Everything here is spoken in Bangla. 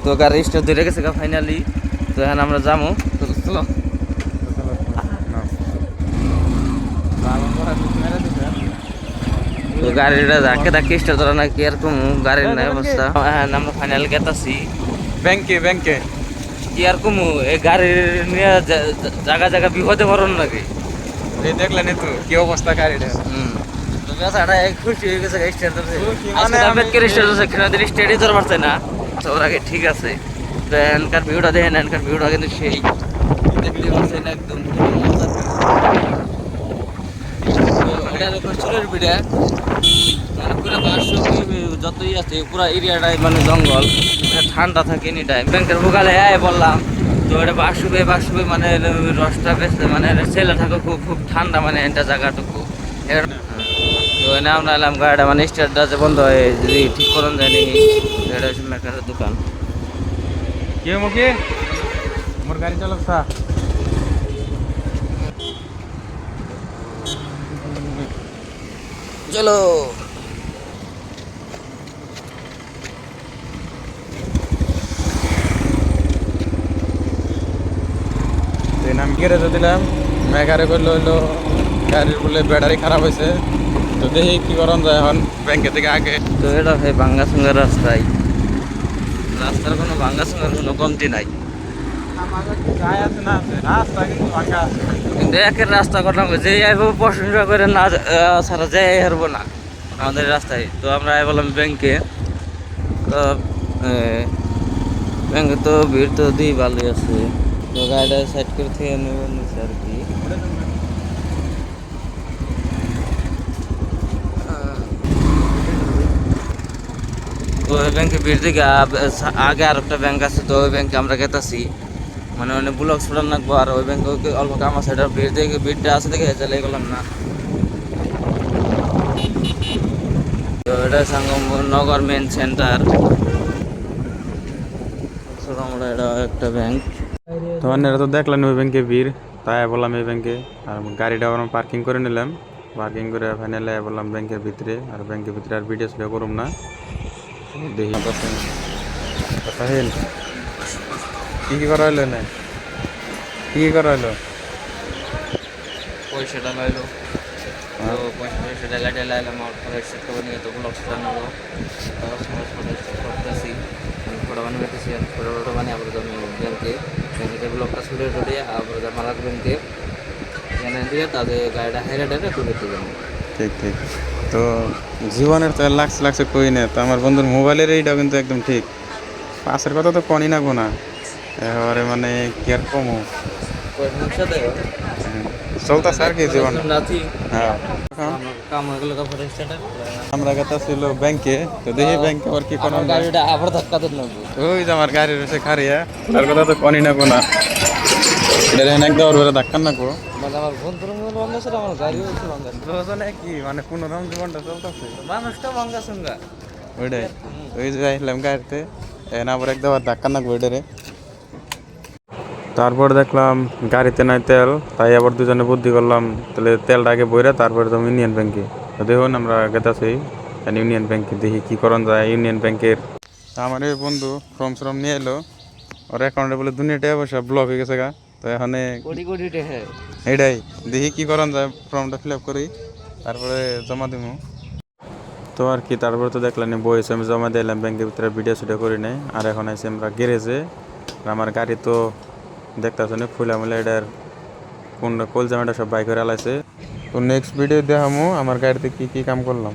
তো গাড়ি স্টার্ট ধরে গেছে ফাইনালি। তো এখন আমরা যাবো। তো চলো তো গাড়িটা ধাক্কে ধাক্কে স্টার্ট ধরা না কি এরকম গাড়ির নাই অবস্থা। হ্যাঁ আমরা ফাইনাল গেতাছি ব্যাংকে কি আর কম এই গাড়ির নিয়ে জায়গা জায়গা বিপদে ভরণ লাগে। এই দেখলেন তো কি অবস্থা গাড়িটা। তো বেচারা খুশি হয়ে গেছে স্টার্ট ধরছে। মানে আজকে স্টার্ট ধরছে খেলাদের স্টার্টই ধর পারছে না। ওর আগে ঠিক আছে। তো এনকার ভিউটা দেখেন, এনকার ভিউটা কিন্তু সেই দেখতে পাচ্ছেন একদম চুলের পিঠা মানে পুরো যতই আছে পুরো এরিয়াটাই মানে জঙ্গল, ঠান্ডা থাকে এনি টাইম। ব্যাংকের ভোগালে বললাম তো এটা বাসুবে মানে রসটা বেশ মানে ছেলে থাকে খুব খুব ঠান্ডা মানে এটা জায়গাটুকু। তো এনে আমরা এলাম গাড়িটা মানে স্টার্টটা আছে বন্ধ হয়ে যদি ঠিক করেন যায়নি। এটা হচ্ছে মেকারের দোকান। কে মুখে মোর গাড়ি চালাচ্ছা চলো আমি গ্যারেজে দিলাম। মেকারে করলো হইলো গাড়ির বলে ব্যাটারি খারাপ হয়েছে। তো দেখি কি করন যায় এখন ব্যাংকে থেকে আগে। তো এটা ভাই ভাঙ্গা সুঙ্গার রাস্তায়, রাস্তার কোনো ভাঙ্গা সুঙ্গার কোনো কমতি নাই। কিন্তু একের রাস্তা করলাম যে এইভাবে প্রশংসা করে না ছাড়া যাই হারবো না আমাদের রাস্তায়। তো আমরা বললাম ব্যাংকে। তো ব্যাংকে তো ভিড় তো দিই ভালোই আছে। তো গাড়িটা সাইড করে থেকে নেবে নিচ্ছে আর কি। তো ওই ব্যাংকে ভিড় দিকে আগে আর একটা ব্যাংক আছে, তো ওই ব্যাংকে আমরা গেতাছি মানে অনেক ব্লক ছড়ান রাখবো। আর ওই ব্যাংকে অল্প কাম আছে, এটা ভিড়টা আছে দেখে চালাই গেলাম না। তো এটা নগর মেন সেন্টার, আমরা এটা একটা ব্যাংক। তো আপনারা তো দেখলেন ওই ব্যাংকে ভিড়, তাই বললাম এই ব্যাংকে। আর গাড়িটা আমরা পার্কিং করে নিলাম। পার্কিং করে ফাইনালে বললাম ব্যাংকের ভিতরে। আর ব্যাংকের ভিতরে আর ভিডিও শুরু করুম না, দেখি কি কি করা হইলো না, কি কি করা হইলো। পয়সাটা লাইলো, তো পয়সাটা লাইটে লাইলাম। আমার পরে সেট করে নিয়ে তো ব্লগ বানাবো, করতেছি ফটো বানাইতেছি। ফটো বানিয়ে আবার আমি ব্যাংকে ব্লগটা ছুটে টুটে আবার মালাক ব্যাংকে এনে দিয়ে তাদের গাড়িটা হেরে টেরে টুটে দেবেন। ঠিক ঠিক। তো জীবনের তো লাগছে কই না। তো আমার বন্ধুর মোবাইলের এইটাও কিন্তু একদম ঠিক। পাশের কথা তো কনই না গোনা এবারে মানে কি আর কমো চলতেছে আর কি জীবন। হ্যাঁ আমরা কথা ছিল ব্যাংকে। তো দেখি ব্যাংকে আবার কি করার গাড়িটা আবার ধাক্কা দিল। ওই যে আমার গাড়ি রয়েছে খারিয়া, তার কথা তো কনই না গোনা। এটা দেখেন একদম ওর ধাক্কা না গো। মানে আমার বন্ধুর ভাঙ্গা ছিল, আমার গাড়িও হচ্ছে ভাঙ্গা। দুজনে কি মানে পুনরাম জীবনটা চলতেছে, মানুষটা ভাঙ্গা সঙ্গা ওইটাই। ওই যে আসলাম গাড়িতে এখন আবার একদম ধাক্কা না ওইটারে। তারপর দেখলাম গাড়িতে নাই তেল, তাই আবার দুজনে বুদ্ধি করলাম তাহলে তেলটা আগে বইরা তারপরে তো ইউনিয়ন ব্যাংকে। তো দেখুন আমরা গেতাছি ইউনিয়ন ব্যাংকে, দেখি কি করন যায় ইউনিয়ন ব্যাংকের। আমার এই বন্ধু ফর্ম শ্রম নিয়ে এলো, ওর অ্যাকাউন্টে বলে দুনিয়াটা অবশ্য ব্লক হয়ে গেছে গা। তো এখানে এটাই দেখি কি করন যায়, ফর্মটা ফিল আপ করি তারপরে জমা দিব। তো আর কি তারপরে তো দেখলাম বইসে আমি জমা দিলাম ব্যাংকের ভিতরে, ভিডিও সিডিও করি নাই। আর এখন আছি আমরা গ্যারেজে। আমার গাড়ি তো দেখতেছ না ফুলা মুলা এটার কোন কোল জামাটা সব বাইক করে আলাইছে। তো নেক্সট ভিডিও দেখামো আমার গাড়িতে কি কি কাম করলাম।